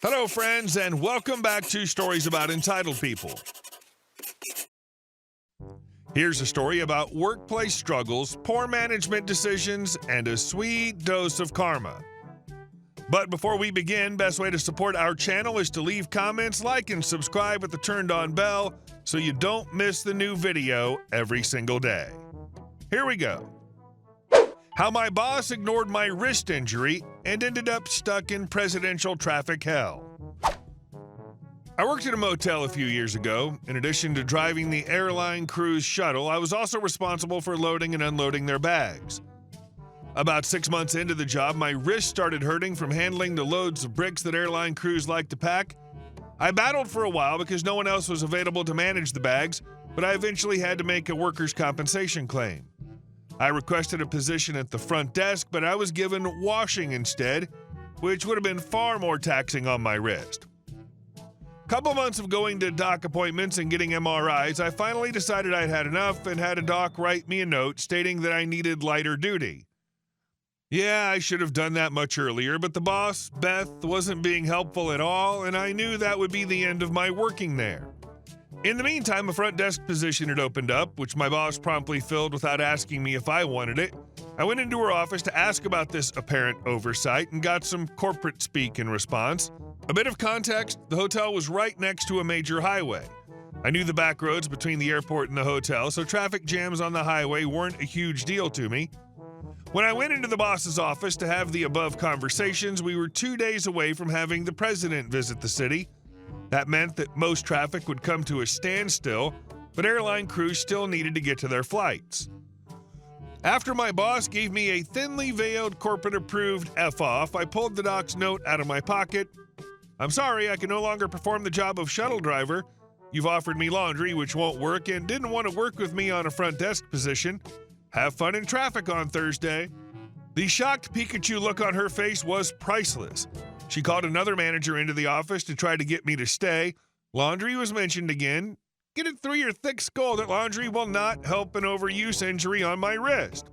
Hello, friends, and welcome back to Stories About Entitled People. Here's a story about workplace struggles, poor management decisions, and a sweet dose of karma. But before we begin, best way to support our channel is to leave comments, like, and subscribe with the turned-on bell so you don't miss the new video every single day. Here we go. How my boss ignored my wrist injury and ended up stuck in presidential traffic hell. I worked at a motel a few years ago. In addition to driving the airline cruise shuttle, I was also responsible for loading and unloading their bags. About 6 months into the job, my wrist started hurting from handling the loads of bricks that airline crews like to pack. I battled for a while because no one else was available to manage the bags, but I eventually had to make a workers' compensation claim. I requested a position at the front desk, but I was given washing instead, which would have been far more taxing on my wrist. Couple months of going to doc appointments and getting MRIs, I finally decided I'd had enough and had a doc write me a note stating that I needed lighter duty. Yeah, I should have done that much earlier, but the boss, Beth, wasn't being helpful at all, and I knew that would be the end of my working there. In the meantime, a front desk position had opened up, which my boss promptly filled without asking me if I wanted it. I went into her office to ask about this apparent oversight and got some corporate speak in response. A bit of context, the hotel was right next to a major highway. I knew the back roads between the airport and the hotel, so traffic jams on the highway weren't a huge deal to me. When I went into the boss's office to have the above conversations, we were 2 days away from having the president visit the city. That meant that most traffic would come to a standstill, but airline crews still needed to get to their flights. After my boss gave me a thinly veiled corporate-approved F-off, I pulled the doc's note out of my pocket. I'm sorry, I can no longer perform the job of shuttle driver. You've offered me laundry, which won't work, and didn't want to work with me on a front desk position. Have fun in traffic on Thursday. The shocked Pikachu look on her face was priceless. She called another manager into the office to try to get me to stay. Laundry was mentioned again. Get it through your thick skull that laundry will not help an overuse injury on my wrist.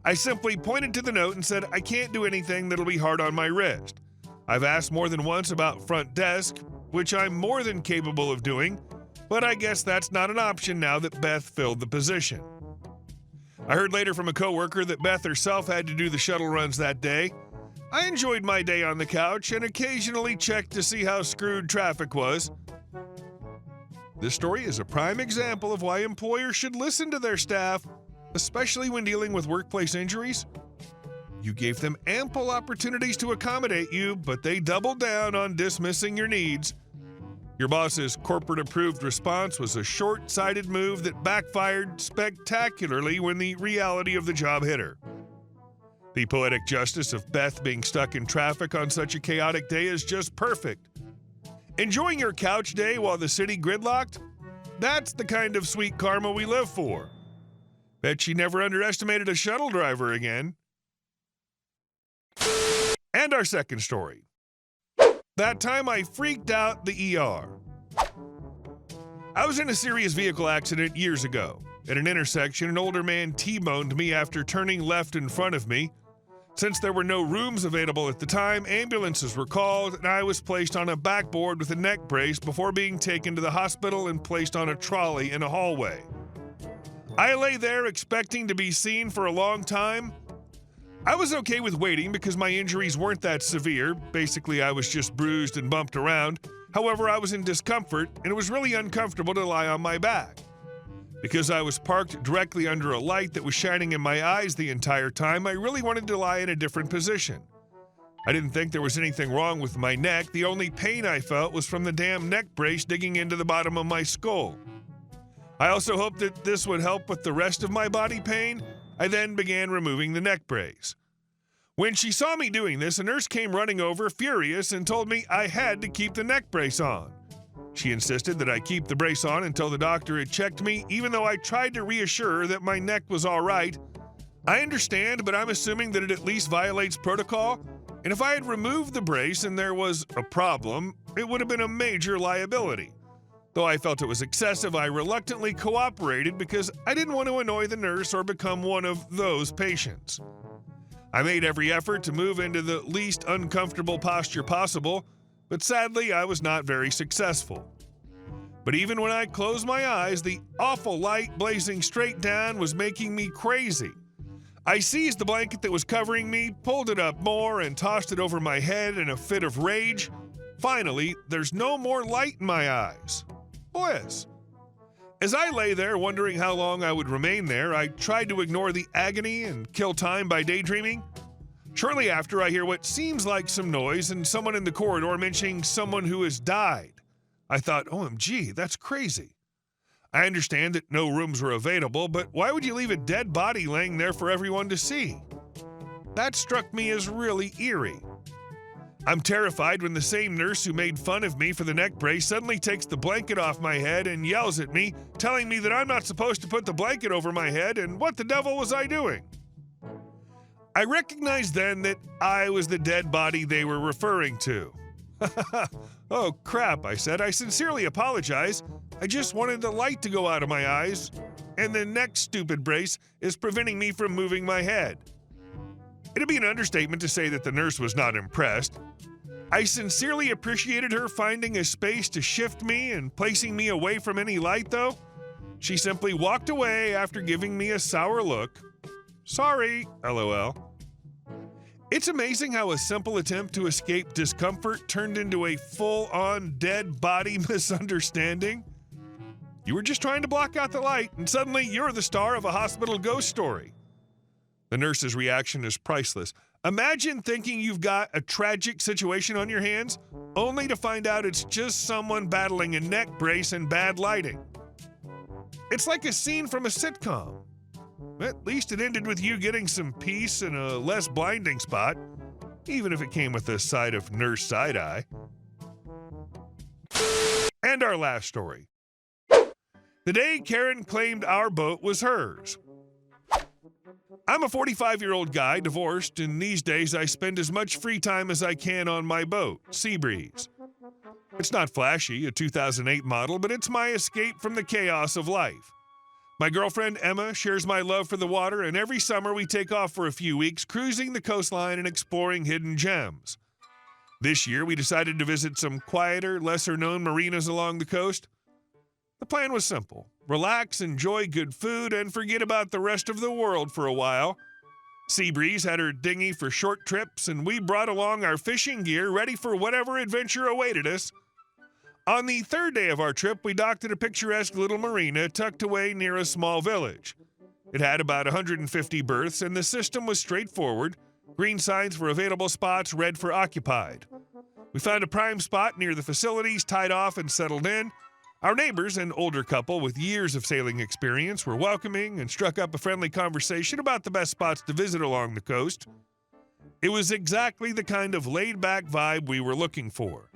I simply pointed to the note and said, I can't do anything that'll be hard on my wrist. I've asked more than once about front desk, which I'm more than capable of doing, but I guess that's not an option now that Beth filled the position. I heard later from a coworker that Beth herself had to do the shuttle runs that day. I enjoyed my day on the couch and occasionally checked to see how screwed traffic was. This story is a prime example of why employers should listen to their staff, especially when dealing with workplace injuries. You gave them ample opportunities to accommodate you, but they doubled down on dismissing your needs. Your boss's corporate-approved response was a short-sighted move that backfired spectacularly when the reality of the job hit her. The poetic justice of Beth being stuck in traffic on such a chaotic day is just perfect. Enjoying your couch day while the city gridlocked? That's the kind of sweet karma we live for. Bet she never underestimated a shuttle driver again. And our second story. That time I freaked out the ER. I was in a serious vehicle accident years ago. At an intersection, an older man T-boned me after turning left in front of me. Since there were no rooms available at the time, ambulances were called, and I was placed on a backboard with a neck brace before being taken to the hospital and placed on a trolley in a hallway. I lay there expecting to be seen for a long time. I was okay with waiting because my injuries weren't that severe. Basically, I was just bruised and bumped around. However, I was in discomfort, and it was really uncomfortable to lie on my back. Because I was parked directly under a light that was shining in my eyes the entire time, I really wanted to lie in a different position. I didn't think there was anything wrong with my neck. The only pain I felt was from the damn neck brace digging into the bottom of my skull. I also hoped that this would help with the rest of my body pain. I then began removing the neck brace. When she saw me doing this, a nurse came running over, furious, and told me I had to keep the neck brace on. She insisted that I keep the brace on until the doctor had checked me, even though I tried to reassure her that my neck was all right. I understand, but I'm assuming that it at least violates protocol, and if I had removed the brace and there was a problem, it would have been a major liability. Though I felt it was excessive, I reluctantly cooperated because I didn't want to annoy the nurse or become one of those patients. I made every effort to move into the least uncomfortable posture possible, but sadly I was not very successful. But even when I closed my eyes, the awful light blazing straight down was making me crazy. I seized the blanket that was covering me, pulled it up more, and tossed it over my head in a fit of rage. Finally, there's no more light in my eyes. Bliss. As I lay there wondering how long I would remain there, I tried to ignore the agony and kill time by daydreaming. Shortly after, I hear what seems like some noise and someone in the corridor mentioning someone who has died. I thought, OMG, that's crazy. I understand that no rooms were available, but why would you leave a dead body laying there for everyone to see? That struck me as really eerie. I'm terrified when the same nurse who made fun of me for the neck brace suddenly takes the blanket off my head and yells at me, telling me that I'm not supposed to put the blanket over my head, and what the devil was I doing? I recognized then that I was the dead body they were referring to. Oh crap, I said. I sincerely apologize. I just wanted the light to go out of my eyes, and the next stupid brace is preventing me from moving my head. It'd be an understatement to say that the nurse was not impressed. I sincerely appreciated her finding a space to shift me and placing me away from any light, though. She simply walked away after giving me a sour look. Sorry, LOL. It's amazing how a simple attempt to escape discomfort turned into a full-on dead body misunderstanding. You were just trying to block out the light, and suddenly you're the star of a hospital ghost story. The nurse's reaction is priceless. Imagine thinking you've got a tragic situation on your hands, only to find out it's just someone battling a neck brace and bad lighting. It's like a scene from a sitcom. At least it ended with you getting some peace and a less blinding spot, even if it came with a side of nurse side-eye. And our last story. The day Karen claimed our boat was hers. I'm a 45-year-old guy, divorced, and these days I spend as much free time as I can on my boat, Seabreeze. It's not flashy, a 2008 model, but it's my escape from the chaos of life. My girlfriend, Emma, shares my love for the water, and every summer we take off for a few weeks, cruising the coastline and exploring hidden gems. This year, we decided to visit some quieter, lesser-known marinas along the coast. The plan was simple. Relax, enjoy good food, and forget about the rest of the world for a while. Seabreeze had her dinghy for short trips, and we brought along our fishing gear ready for whatever adventure awaited us. On the third day of our trip, we docked at a picturesque little marina tucked away near a small village. It had about 150 berths, and the system was straightforward. Green signs for available spots read for occupied. We found a prime spot near the facilities, tied off and settled in. Our neighbors, an older couple with years of sailing experience, were welcoming and struck up a friendly conversation about the best spots to visit along the coast. It was exactly the kind of laid-back vibe we were looking for.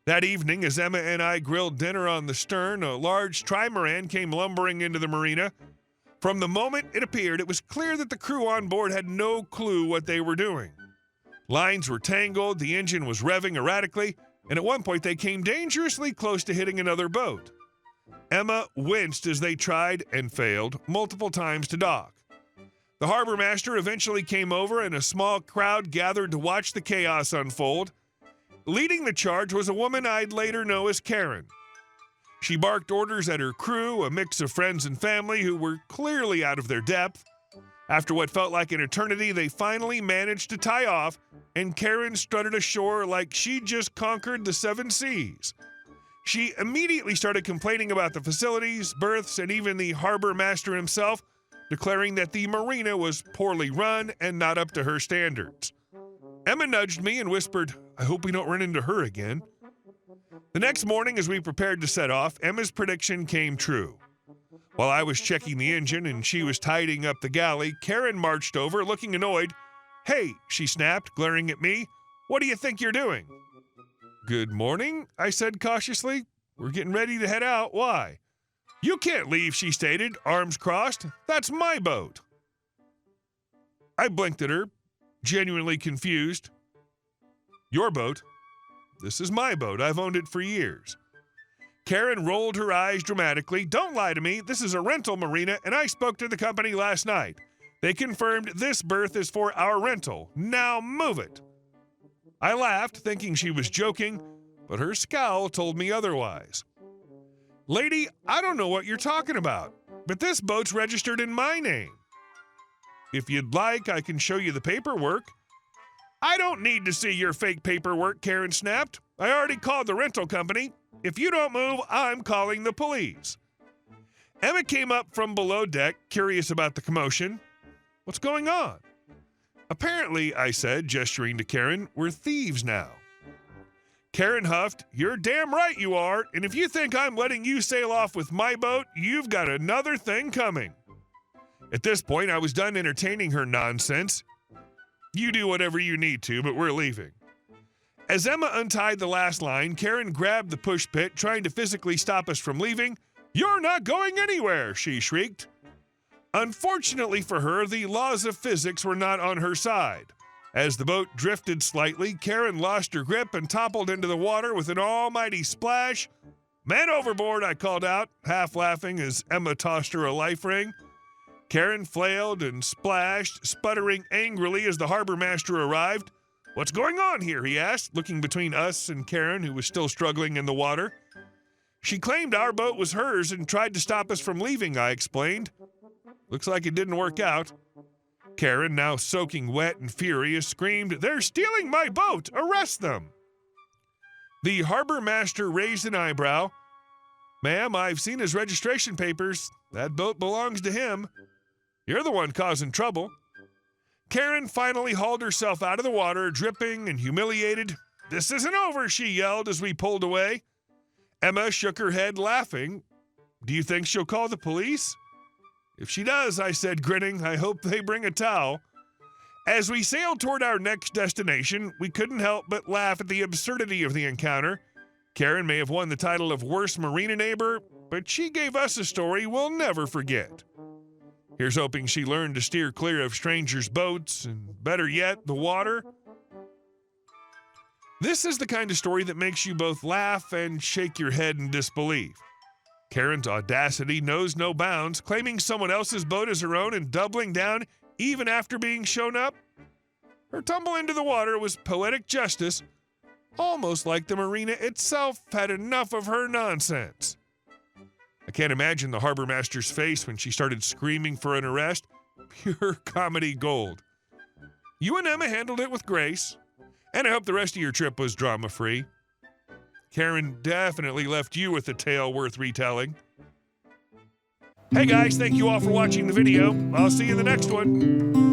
That evening, as Emma and I grilled dinner on the stern, a large trimaran came lumbering into the marina. From the moment it appeared, it was clear that the crew on board had no clue what they were doing. Lines were tangled, the engine was revving erratically, and at one point they came dangerously close to hitting another boat. Emma winced as they tried, and failed, multiple times to dock. The harbor master eventually came over, and a small crowd gathered to watch the chaos unfold. Leading the charge was a woman I'd later know as Karen. She barked orders at her crew, a mix of friends and family who were clearly out of their depth. After what felt like an eternity, they finally managed to tie off, and Karen strutted ashore like she'd just conquered the 7 seas. She immediately started complaining about the facilities, berths, and even the harbor master himself, declaring that the marina was poorly run and not up to her standards. Emma nudged me and whispered, "I hope we don't run into her again." The next morning, as we prepared to set off, Emma's prediction came true. While I was checking the engine and she was tidying up the galley, Karen marched over, looking annoyed. "Hey," she snapped, glaring at me. "What do you think you're doing?" "Good morning," I said cautiously. "We're getting ready to head out. Why?" "You can't leave," she stated, arms crossed. "That's my boat." I blinked at her, genuinely confused. "Your boat? This is my boat. I've owned it for years." Karen rolled her eyes dramatically. "Don't lie to me. This is a rental marina, and I spoke to the company last night. They confirmed this berth is for our rental. Now move it." I laughed, thinking she was joking, but her scowl told me otherwise. Lady, I don't know what you're talking about, but this boat's registered in my name. If you'd like, I can show you the paperwork. I don't need to see your fake paperwork, Karen snapped. I already called the rental company. If you don't move, I'm calling the police. Emma came up from below deck, curious about the commotion. What's going on? Apparently, I said, gesturing to Karen, we're thieves now. Karen huffed, you're damn right you are, and if you think I'm letting you sail off with my boat, you've got another thing coming. At this point, I was done entertaining her nonsense. You do whatever you need to, but we're leaving. As Emma untied the last line, Karen grabbed the push pit, trying to physically stop us from leaving. You're not going anywhere, she shrieked. Unfortunately for her, the laws of physics were not on her side. As the boat drifted slightly, Karen lost her grip and toppled into the water with an almighty splash. Man overboard, I called out, half laughing as Emma tossed her a life ring. Karen flailed and splashed, sputtering angrily as the harbor master arrived. What's going on here, he asked, looking between us and Karen, who was still struggling in the water. She claimed our boat was hers and tried to stop us from leaving, I explained. Looks like it didn't work out. Karen, now soaking wet and furious, screamed, They're stealing my boat! Arrest them! The harbor master raised an eyebrow. Ma'am, I've seen his registration papers. That boat belongs to him. You're the one causing trouble. Karen finally hauled herself out of the water, dripping and humiliated. This isn't over, she yelled as we pulled away. Emma shook her head, laughing. Do you think she'll call the police? If she does, I said, grinning, I hope they bring a towel. As we sailed toward our next destination, we couldn't help but laugh at the absurdity of the encounter. Karen may have won the title of worst marina neighbor, but she gave us a story we'll never forget. Here's hoping she learned to steer clear of strangers' boats, and better yet, the water. This is the kind of story that makes you both laugh and shake your head in disbelief. Karen's audacity knows no bounds, claiming someone else's boat as her own and doubling down even after being shown up. Her tumble into the water was poetic justice, almost like the marina itself had enough of her nonsense. I can't imagine the harbor master's face when she started screaming for an arrest. Pure comedy gold. You and Emma handled it with grace, and I hope the rest of your trip was drama-free. Karen definitely left you with a tale worth retelling. Hey guys, thank you all for watching the video. I'll see you in the next one.